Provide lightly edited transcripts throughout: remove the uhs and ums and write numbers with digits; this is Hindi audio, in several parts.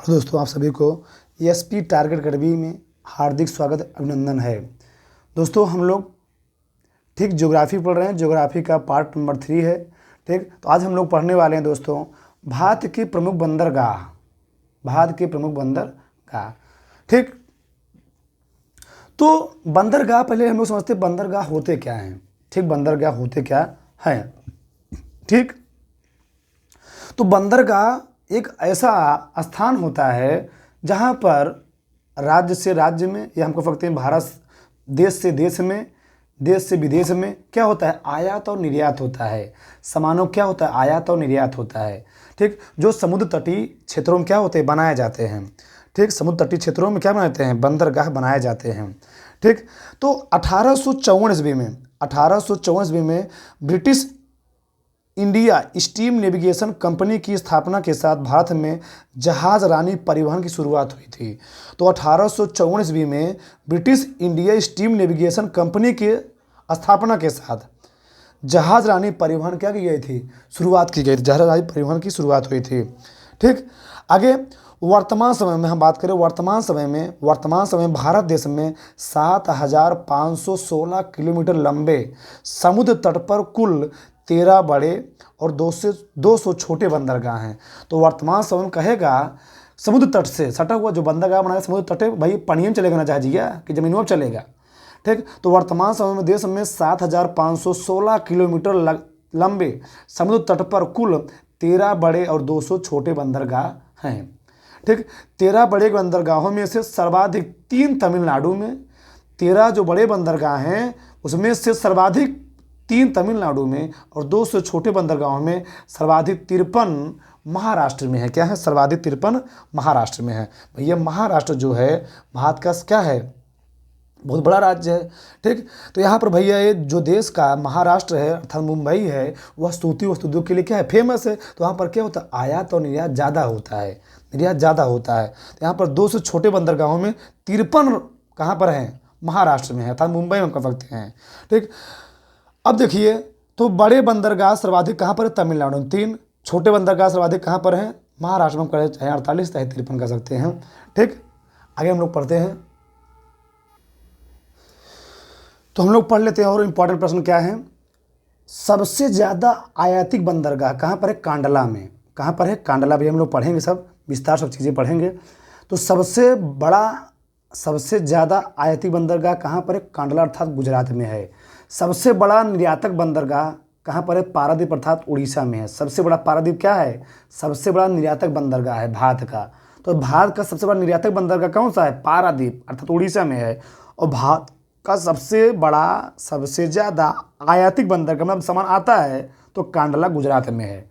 हेलो दोस्तों, आप सभी को एसपी टारगेट अकेडमी में हार्दिक स्वागत अभिनंदन है। दोस्तों, हम लोग ठीक ज्योग्राफी पढ़ रहे हैं। ज्योग्राफी का पार्ट नंबर 3 है। ठीक, तो आज हम लोग पढ़ने वाले हैं दोस्तों भारत के प्रमुख बंदरगाह। भारत के प्रमुख बंदरगाह। ठीक, तो बंदरगाह पहले हम लोग समझते हैं बंदरगाह होते क्या हैं। ठीक, बंदरगाह होते क्या हैं। ठीक, तो बंदरगाह एक ऐसा स्थान होता है जहाँ पर राज्य से राज्य में, या हम कह सकते हैं भारत देश से देश में, देश से विदेश में क्या होता है, आयात और निर्यात होता है। सामानों क्या होता है, आयात और निर्यात होता है। ठीक, जो समुद्र तटीय क्षेत्रों में क्या होते हैं, बनाए जाते हैं। ठीक, समुद्र तटीय क्षेत्रों में क्या बनाते हैं, बंदरगाह बनाए जाते हैं। ठीक, तो 1854 ईस्वी में British India steam navigation company की स्थापना के साथ भारत में जहाज रानी परिवहन की शुरुआत हुई थी। तो 1854 ईस्वी में British India steam navigation company के स्थापना के साथ जहाज रानी परिवहन क्या की गई थी, शुरुआत की गई थी। जहाज रानी परिवहन की शुरुआत हुई थी। ठीक, आगे वर्तमान समय में हम बात करें। वर्तमान समय भारत देश में 7,516 किलोमीटर लंबे समुद्र तट पर कुल 13 बड़े और 200 छोटे बंदरगाह हैं। तो वर्तमान समय में कहेगा समुद्र तट से सटा हुआ जो बंदरगाह बनाया समुद्र तट है, भाई पानी में चलेगा ना चाहिए कि जमीनों में चलेगा। ठीक, तो वर्तमान समय में देश में 7,516 किलोमीटर लंबे समुद्र तट पर कुल 13 बड़े और 200 छोटे बंदरगाह हैं। ठीक, 13 बड़े बंदरगाहों में से सर्वाधिक 3 तमिलनाडु में। 13 जो बड़े बंदरगाह हैं उसमें से सर्वाधिक 3 तमिलनाडु में और 200 छोटे बंदरगाहों में सर्वाधिक 53 महाराष्ट्र में है। क्या है, सर्वाधिक 53 महाराष्ट्र में है। भैया महाराष्ट्र जो है भारत का क्या है, बहुत बड़ा राज्य है। ठीक, तो यहाँ पर भैया ये जो देश का महाराष्ट्र है अर्थात मुंबई है, वह सूती वस्त्र उद्योग के लिए क्या है, फेमस है। तो यहाँ पर क्या होता है, आयात और निर्यात ज़्यादा होता है, निर्यात ज़्यादा होता है। तो यहाँ पर 200 छोटे बंदरगाहों में 53 कहाँ पर हैं, महाराष्ट्र में है अर्थात मुंबई में कर सकते हैं। ठीक, अब देखिए, तो बड़े बंदरगाह सर्वाधिक कहाँ पर है, तमिलनाडु में 3। छोटे बंदरगाह सर्वाधिक कहाँ पर हैं, महाराष्ट्र में करें, चाहे 48 चाहे 53 कर सकते हैं। ठीक, आगे हम लोग पढ़ते हैं। तो हम लोग पढ़ लेते हैं और इम्पोर्टेंट प्रश्न क्या है। सबसे ज़्यादा आयातिक बंदरगाह कहाँ पर है, कांडला में। कहाँ पर है, कांडला। भी हम लोग पढ़ेंगे, सब विस्तार सब चीज़ें पढ़ेंगे। तो सबसे ज़्यादा आयातिक बंदरगाह कहाँ पर है, कांडला अर्थात गुजरात में है। सबसे बड़ा निर्यातक बंदरगाह कहाँ पर है, पारादीप अर्थात उड़ीसा में है। सबसे बड़ा पारादीप क्या है, सबसे बड़ा निर्यातक बंदरगाह है भारत का। तो भारत का सबसे बड़ा निर्यातक बंदरगाह कौन सा है, पारादीप अर्थात उड़ीसा में है। और भारत का सबसे बड़ा सबसे ज़्यादा आयातिक बंदरगाह मतलब सामान आता है तो कांडला गुजरात में है।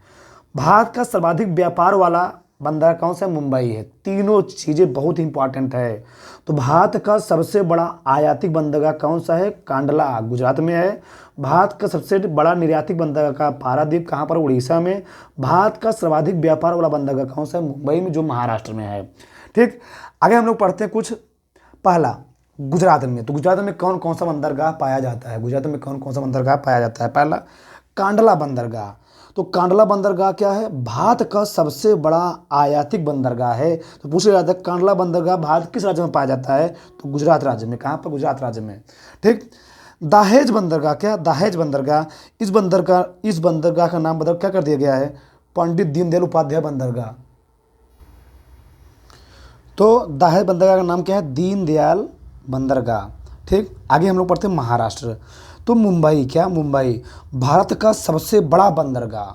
भारत का सर्वाधिक व्यापार वाला बंदरगाह कौन सा है, मुंबई है। तीनों चीज़ें बहुत इंपॉर्टेंट है। तो भारत का सबसे बड़ा आयातिक बंदरगाह कौन सा है, कांडला गुजरात में है। भारत का सबसे बड़ा निर्यातिक बंदरगाह का पारादीप कहाँ पर, उड़ीसा में। भारत का सर्वाधिक व्यापार वाला बंदरगाह कौन सा है, मुंबई में, जो महाराष्ट्र में है। ठीक, आगे हम लोग पढ़ते हैं कुछ। पहला, गुजरात में। तो गुजरात में कौन कौन सा बंदरगाह पाया जाता है, गुजरात में कौन कौन सा बंदरगाह पाया जाता है। पहला, कांडला बंदरगाह। तो कांडला बंदरगाह क्या है, भारत का सबसे बड़ा आयातिक बंदरगाह है। तो पूछ रहा था कांडला बंदरगाह भारत किस राज्य में पाया जाता है, तो गुजरात राज्य में। कहाँ पर, गुजरात राज्य में। ठीक, दहेज बंदरगाह। क्या, दहेज बंदरगाह। इस बंदरगाह का नाम बदल क्या कर दिया गया है, पंडित दीनदयाल उपाध्याय बंदरगाह। तो दहेज बंदरगाह का नाम क्या है, दीनदयाल बंदरगाह। ठीक, आगे हम लोग पढ़ते हैं महाराष्ट्र। तो मुंबई। क्या, मुंबई भारत का सबसे बड़ा बंदरगाह,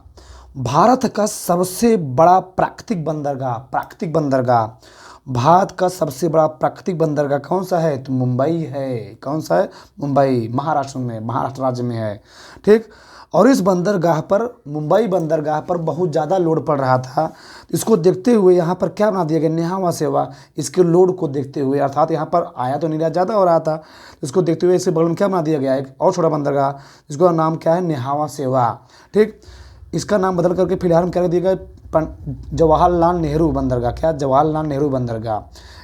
भारत का सबसे बड़ा प्राकृतिक बंदरगाह। भारत का सबसे बड़ा प्राकृतिक बंदरगाह कौन सा है, तो मुंबई है। कौन सा है, मुंबई, महाराष्ट्र में, महाराष्ट्र राज्य में है। ठीक, और इस बंदरगाह पर, मुंबई बंदरगाह पर बहुत ज़्यादा लोड पड़ रहा था। इसको देखते हुए यहाँ पर क्या बना दिया गया, नेहावा सेवा। इसके लोड को देखते हुए अर्थात यहाँ पर आया तो निर्यात ज़्यादा हो रहा था, इसको देखते हुए इसके बगल में क्या बना दिया गया, एक और छोटा बंदरगाह, जिसका नाम क्या है, नेहावा सेवा। ठीक, इसका नाम बदल करके फिलहाल में क्या दिया गया, जवाहरलाल नेहरू बंदरगाह। क्या, जवाहरलाल नेहरू बंदरगाह।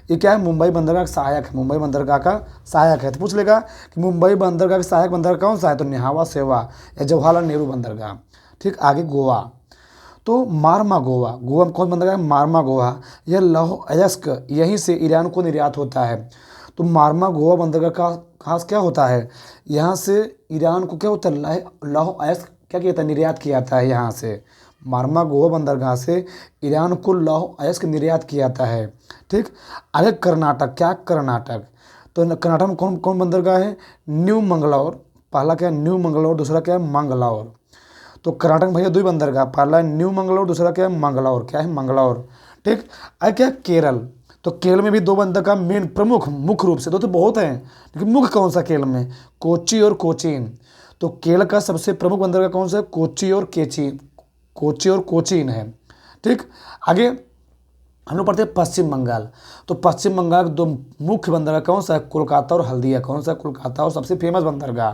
ये क्या है, मुंबई बंदरगाह का सहायक है, मुंबई बंदरगाह का सहायक है। तो पूछ लेगा कि मुंबई बंदरगाह का सहायक बंदरगाह कौन सा है, तो नेहावा सेवा या जवाहरलाल नेहरू बंदरगाह। ठीक, आगे गोवा। तो मारमागोवा, गोवा में कौन बंदरगाह है? मारमागोवा। यह लौह अयस्क यहीं से ईरान को निर्यात होता है। तो मारमागोवा बंदरगाह का खास क्या होता है? यहाँ से ईरान को क्या होता है? लौह अयस्क क्या किया जाता है? निर्यात किया जाता है यहाँ से। मारमागोवा बंदरगाह से ईरान को लौह अयस्क निर्यात किया जाता है। ठीक। आगे कर्नाटक, क्या कर्नाटक? तो कर्नाटक में कौन कौन बंदरगाह है? न्यू मंगलौर, पहला क्या है? न्यू मंगलौर, दूसरा क्या है? मंगलौर। तो कर्नाटक में भैया दो ही बंदरगाह, पहला है न्यू मंगलौर, दूसरा क्या है? मंगलौर। क्या है? मंगलौर। ठीक। अब क्या है? केरल। तो केरल में भी दो बंदरगाह मेन प्रमुख, मुख्य रूप से, दो तो बहुत हैं लेकिन मुख्य कौन सा केरल में? कोच्चि और कोचीन। तो केरल का सबसे प्रमुख बंदरगाह कौन सा है? कोच्चि और कोच्चि और कोचीन है। ठीक। आगे हम लोग पढ़ते हैं पश्चिम बंगाल। तो पश्चिम बंगाल के दो मुख्य बंदरगाह कौन सा है? कोलकाता और हल्दिया। कौन सा? कोलकाता। और सबसे फेमस बंदरगाह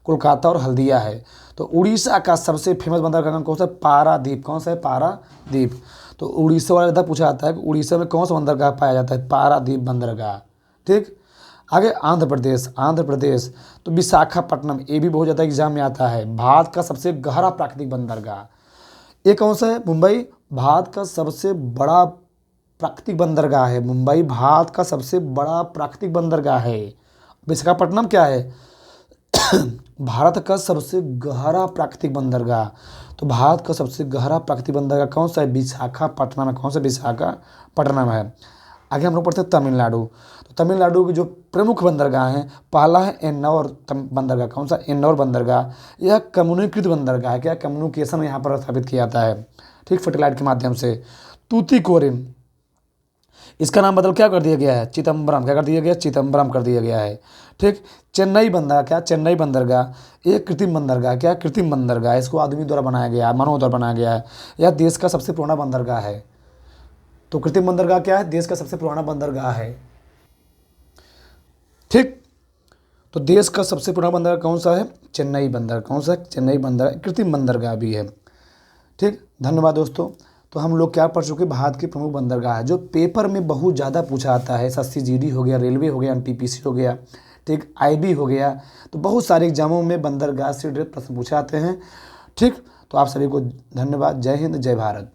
कोलकाता और हल्दिया है। तो उड़ीसा का सबसे फेमस बंदरगाह का नाम कौन सा है? पारादीप। कौन सा है? पारादीप। तो उड़ीसा वाला ज़्यादा पूछा जाता है कि उड़ीसा में कौन सा बंदरगाह पाया जाता है? पारादीप बंदरगाह। ठीक। आगे आंध्र प्रदेश। आंध्र प्रदेश तो विशाखापट्टनम, ये भी बहुत ज़्यादा एग्जाम में आता है। भारत का सबसे गहरा प्राकृतिक बंदरगाह ये कौन सा है? मुंबई। भारत का सबसे बड़ा प्राकृतिक बंदरगाह है मुंबई। भारत का सबसे बड़ा प्राकृतिक बंदरगाह है। विशाखापट्टनम क्या है? भारत का सबसे गहरा प्राकृतिक बंदरगाह। तो भारत का सबसे गहरा प्राकृतिक बंदरगाह कौन सा है? विशाखापट्टनम है। कौन सा? विशाखापट्टनम है। आगे हम लोग पढ़ते हैं तमिलनाडु। तो तमिलनाडु के जो प्रमुख बंदरगाह हैं, पहला है एन्नौर बंदरगाह। कौन सा? एन्नौर बंदरगाह। यह कम्युनिकृत बंदरगाह है। क्या? कम्युनिकेशन यहाँ पर स्थापित किया जाता है। ठीक, फर्टिलाइट के माध्यम से। तूतीकोरिन, इसका नाम बदल क्या कर दिया गया है? चिदम्बरम। क्या कर दिया गया? चिदम्बरम कर दिया गया है। ठीक। चेन्नई बंदरगाह, क्या? चेन्नई बंदरगाह एक कृत्रिम बंदरगाह। क्या? कृत्रिम बंदरगाह। इसको आदमी द्वारा बनाया गया है, मानव द्वारा बनाया गया है। यह देश का सबसे पुराना बंदरगाह है। तो कृत्रिम बंदरगाह क्या है? देश का सबसे पुराना बंदरगाह है। ठीक। तो देश का सबसे पुराना बंदरगाह कौन सा है? चेन्नई बंदर। कौन सा? चेन्नई बंदर। कृत्रिम बंदरगाह भी है। ठीक। धन्यवाद दोस्तों। तो हम लोग क्या पढ़ चुके? भारत के प्रमुख बंदरगाह है जो पेपर में बहुत ज़्यादा पूछा आता है। एसएससी जीडी हो गया, रेलवे हो गया, एनटीपीसी हो गया, ठीक, आईबी हो गया। तो बहुत सारे एग्जामों में बंदरगाह से रिलेटेड प्रश्न पूछे आते हैं। ठीक। तो आप सभी को धन्यवाद। जय हिंद, जय भारत।